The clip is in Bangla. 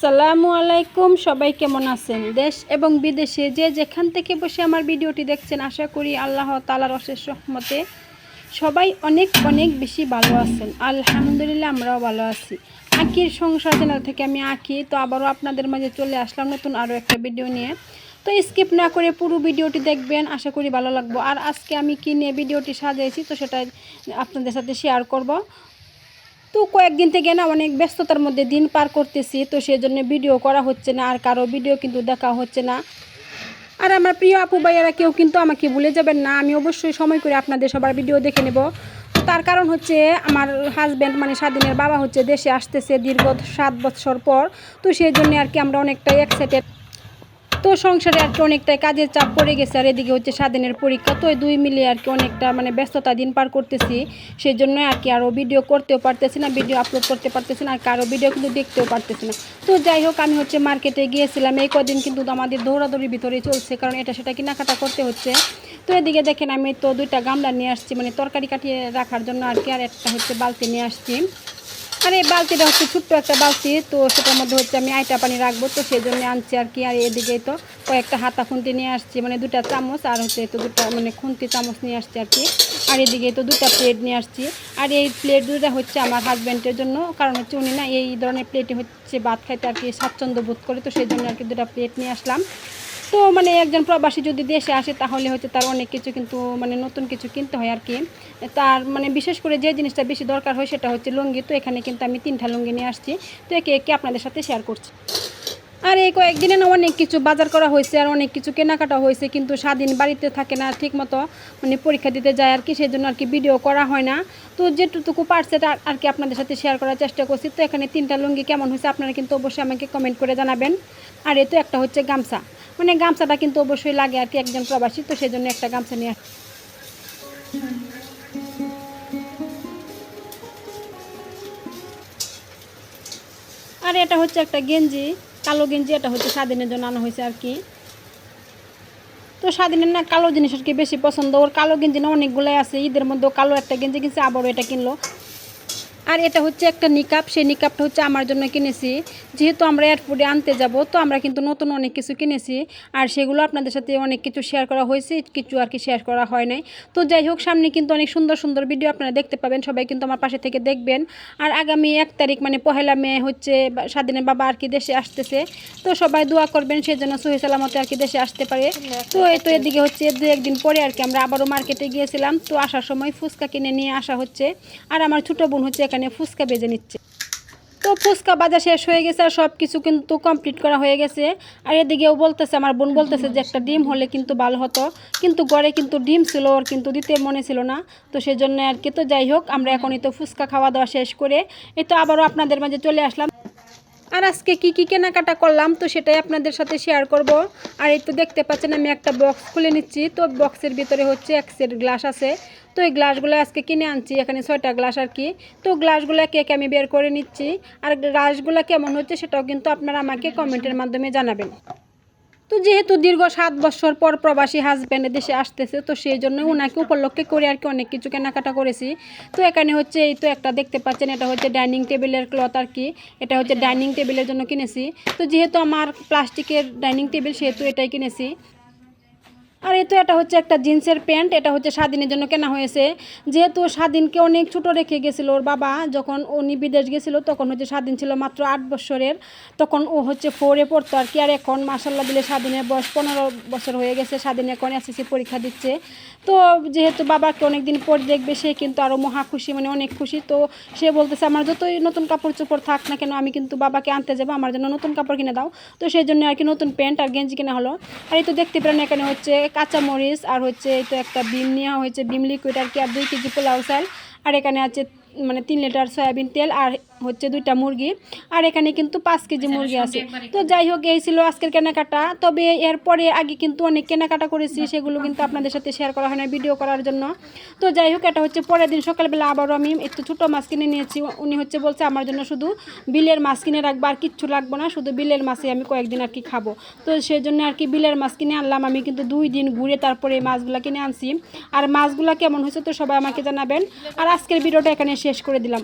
আসসালামু আলাইকুম। সবাই কেমন আছেন? দেশ এবং বিদেশে যে যেখান থেকে বসে আমার ভিডিওটি দেখছেন, আশা করি আল্লাহ তাআলার অশেষ রহমতে সবাই অনেক অনেক বেশি ভালো আছেন। আলহামদুলিল্লাহ, আমরাও ভালো আছি। আঁকির সংসার চ্যানেল থেকে আমি আঁকি তো আবারও আপনাদের মাঝে চলে আসলাম নতুন আরও একটা ভিডিও নিয়ে। তো স্কিপ না করে পুরো ভিডিওটি দেখবেন, আশা করি ভালো লাগবে। আর আজকে আমি কী নিয়ে ভিডিওটি সাজিয়েছি তো সেটা আপনাদের সাথে শেয়ার করব। তো কয়েকদিন থেকে না অনেক ব্যস্ততার মধ্যে দিন পার করতেছি, তো সেই জন্য ভিডিও করা হচ্ছে না, আর কারো ভিডিও কিন্তু দেখা হচ্ছে না। আর আমার প্রিয় আপু ভাইয়ারা কেউ কিন্তু আমাকে ভুলে যাবেন না, আমি অবশ্যই সময় করে আপনাদের সবার ভিডিও দেখে নেব। তার কারণ হচ্ছে আমার হাজব্যান্ড মানে স্বাধীনের বাবা হচ্ছে দেশে আসতেছে দীর্ঘ 7 বছর পর। তো সেই জন্য আর কি আমরা অনেকটাই এক্সাইটেড। তো সংসারে আর কি অনেকটাই কাজের চাপ পড়ে গেছে, আর এদিকে হচ্ছে স্বাধীনের পরীক্ষা, তো এই দুই মিলিয়ে আর কি অনেকটা মানে ব্যস্ততা দিন পার করতেছি। সেই জন্য আর কি আরও ভিডিও করতেও পারতেছি না, ভিডিও আপলোড করতে পারতেছি না, আর কারো ভিডিও কিন্তু দেখতেও পারতেছি না। তো যাই হোক, আমি হচ্ছে মার্কেটে গিয়েছিলাম। এই কদিন কিন্তু আমাদের দৌড়াদৌড়ির ভিতরে চলছে, কারণ এটা সেটা কেনাকাটা করতে হচ্ছে। তো এদিকে দেখেন আমি তো 2টা গামলা নিয়ে আসছি, মানে তরকারি কাটিয়ে রাখার জন্য আর কি, আর একটা হচ্ছে বালতি নিয়ে আসছি। আর এই বালতিটা হচ্ছে ছোট্ট একটা বালতি, তো সেটার মধ্যে হচ্ছে আমি আইটা পানি রাখবো, তো সেই জন্য আনছি আর কি। আর এদিকেই তো কয়েকটা হাতা খুন্তি নিয়ে আসছি, মানে 2টা চামচ, আর হচ্ছে তো 2টা মানে খুন্তি চামচ নিয়ে আসছি আর কি। আর এদিকে তো 2টা প্লেট নিয়ে আসছি। আর এই প্লেট 2টা হচ্ছে আমার হাজব্যান্ডের জন্য, কারণ হচ্ছে উনি না এই ধরনের প্লেটে হচ্ছে ভাত খাইতে আর কি স্বাচ্ছন্দ্য বোধ করে, তো সেই জন্য আর কি 2টা প্লেট নিয়ে আসলাম। তো মানে একজন প্রবাসী যদি দেশে আসে তাহলে হচ্ছে তার অনেক কিছু কিন্তু মানে নতুন কিছু কিনতে হয় আর কি। তার মানে বিশেষ করে যে জিনিসটা বেশি দরকার হয় সেটা হচ্ছে লুঙ্গি। তো এখানে কিন্তু আমি 3টা লুঙ্গি নিয়ে আসছি, তো একে একে আপনাদের সাথে শেয়ার করছি। আর এই কয়েকদিনে না অনেক কিছু বাজার করা হয়েছে, আর অনেক কিছু কেনাকাটা হয়েছে, কিন্তু স্বাধীন বাড়িতে থাকে না ঠিক মতো, মানে পরীক্ষা দিতে যায় আর কি, সেই জন্য আর কি ভিডিও করা হয় না। তো যেটুকু পারছে আর কি আপনাদের সাথে শেয়ার করার চেষ্টা করছি। তো এখানে 3টা লুঙ্গি কেমন হয়েছে আপনারা কিন্তু অবশ্যই আমাকে কমেন্ট করে জানাবেন। আর এ তো একটা হচ্ছে গামছা, মানে গামছাটা কিন্তু অবশ্যই লাগে আর কি একজন প্রবাসী, তো সেই জন্য একটা গামছা নিয়ে। আর এটা হচ্ছে একটা গেঞ্জি, কালো গেঞ্জি, এটা হচ্ছে স্বাধীনের জন্য আনা হয়েছে আর কি। তো স্বাধীনের না কালো জিনিস আর কি বেশি পছন্দ, ওর কালো গেঞ্জি না অনেকগুলোই আছে, ঈদের মধ্যেও কালো একটা গেঞ্জি কিনছে, আবারও এটা কিনলো। আর এটা হচ্ছে একটা নিকাপ, সেই নিকাপটা হচ্ছে আমার জন্য কিনেছি, যেহেতু আমরা এয়ারপোর্টে আনতে যাব, তো আমরা কিন্তু নতুন অনেক কিছু কিনেছি, আর সেগুলো আপনাদের সাথে অনেক কিছু শেয়ার করা হয়েছে, কিছু আর কি শেয়ার করা হয় নাই। তো যাই হোক, সামনে কিন্তু অনেক সুন্দর সুন্দর ভিডিও আপনারা দেখতে পাবেন, সবাই কিন্তু আমার পাশে থেকে দেখবেন। আর আগামী 1 তারিখ মানে 1লা মে হচ্ছে স্বাধীনের বাবা আর কি দেশে আসতেছে, তো সবাই দোয়া করবেন সেজন্য সহি সালামতে আর কি দেশে আসতে পারে। তো এই তো এদিকে হচ্ছে 2-1 দিন পরে আর কি আমরা আবারও মার্কেটে গিয়েছিলাম, তো আসার সময় ফুচকা কিনে নিয়ে আসা হচ্ছে, আর আমার ছোটো বোন হচ্ছে এখানে ফুচকা বেজে নিচ্ছে। তো ফুচকা বাজা শেষ হয়ে গেছে, আর সব কিছু কিন্তু কমপ্লিট করা হয়ে গেছে। আর এদিকেও বলতেছে, আমার বোন বলতেছে যে একটা ডিম হলে কিন্তু ভালো হতো, কিন্তু ঘরে কিন্তু ডিম ছিল, ওর কিন্তু দিতে মনে ছিল না, তো সেই জন্য আর কি। তো যাই হোক, আমরা এখনই তো ফুচকা খাওয়া দাওয়া শেষ করে এই তো আবারও আপনাদের মাঝে চলে আসলাম। আর আজকে কি কি কেনাকাটা করলাম তো সেটাই আপনাদের সাথে শেয়ার করব। আর এই তো দেখতে পাচ্ছেন আমি একটা বক্স খুলে নিচ্ছি, তো বক্সের ভিতরে হচ্ছে এক সেট গ্লাস আছে। তো এই গ্লাসগুলো আজকে কিনে আনছি, এখানে 6টা গ্লাস আর কি। তো গ্লাসগুলো কেক আমি বের করে নিচ্ছি, আর গ্লাসগুলো কেমন হচ্ছে সেটাও কিন্তু আপনারা আমাকে কমেন্টের মাধ্যমে জানাবেন। তো যেহেতু দীর্ঘ 7 বছর পর প্রবাসী হাজব্যান্ড দেশে আসতেছে, তো সেই জন্য ওনাকে উপলক্ষে করে আর কি অনেক কিছু কেনাকাটা করেছি। তো এখানে হচ্ছে এই তো একটা দেখতে পাচ্ছেন, এটা হচ্ছে ডাইনিং টেবিলের ক্লথ আর কি, এটা হচ্ছে ডাইনিং টেবিলের জন্য কিনেছি। তো যেহেতু আমার প্লাস্টিকের ডাইনিং টেবিল সেহেতু এটাই কিনেছি। আর এই তো এটা হচ্ছে একটা জিন্সের প্যান্ট, এটা হচ্ছে স্বাধীনের জন্য কেনা হয়েছে, যেহেতু স্বাধীনকে অনেক ছোটো রেখে গেছিলো ওর বাবা, যখন উনি বিদেশ গেছিলো তখন হচ্ছে স্বাধীন ছিল মাত্র 8 বছরের, তখন ও হচ্ছে 4-এ পড়তো আর কি। আর এখন মাশাল্লাহ দিলে স্বাধীনের বয়স 15 বছর হয়ে গেছে, স্বাধীন এখন এসএসসি পরীক্ষা দিচ্ছে। তো যেহেতু বাবাকে অনেক দিন পর দেখবে, সে কিন্তু আরও মহা খুশি, মানে অনেক খুশি। তো সে বলতেছে আমার যতই নতুন কাপড় চোপড় থাক না কেন, আমি কিন্তু বাবাকে আনতে যাবো, আমার জন্য নতুন কাপড় কিনে দাও। তো সেই জন্য আর কি নতুন প্যান্ট আর গেঞ্জি কেনা হলো। আর এই তো দেখতে পেলেন এখানে হচ্ছে কাঁচামরিচ, আর হচ্ছে এই তো একটা বিম নেওয়া হয়েছে, বিম লিকুইড আর কি, আর 2 কেজি পোলাও চাল, আর এখানে আছে মানে 3 লিটার সয়াবিন তেল, আর হচ্ছে 2টা মুরগি, আর এখানে কিন্তু 5 কেজি মুরগি আছে। তো যাই হোক, এই ছিল আজকের কেনাকাটা। তবে এরপরে আগে কিন্তু অনেক কেনাকাটা করেছি, সেগুলো কিন্তু আপনাদের সাথে শেয়ার করা হয় না ভিডিও করার জন্য। তো যাই হোক, এটা হচ্ছে পরের দিন সকালবেলা আবারও আমি একটু ছোটো মাছ কিনে নিয়েছি। উনি হচ্ছে বলছে আমার জন্য শুধু বিলের মাছ কিনে রাখবো, আর কিচ্ছু লাগবো না, শুধু বিলের মাছই আমি কয়েকদিন আর কি খাবো। তো সেই জন্য আর কি বিলের মাছ কিনে আনলাম। আমি কিন্তু 2 দিন ঘুরে তারপরে এই মাছগুলো কিনে আনছি। আর মাছগুলো কেমন হয়েছে তো সবাই আমাকে জানাবেন। আর আজকের ভিডিওটা এখানে শেষ করে দিলাম।